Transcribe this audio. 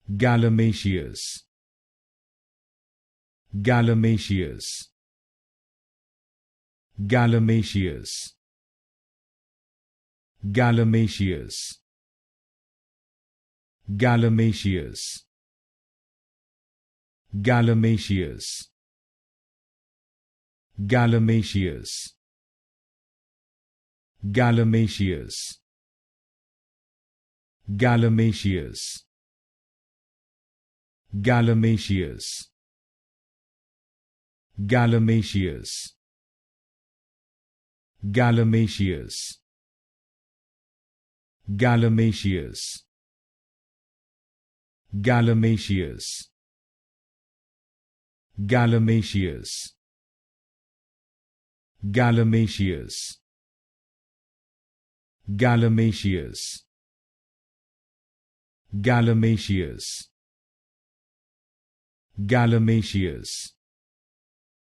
Galimatias, Galimatias, Galimatias, Galimatias, Galimatias, Galimatias, Galimatias, Galimatias, Galimatias, Galimatias, Galimatias, Galimatias, Galimatias, Galimatias, Galimatias, Galimatias, Galimatias, Galimatias, Galimatias,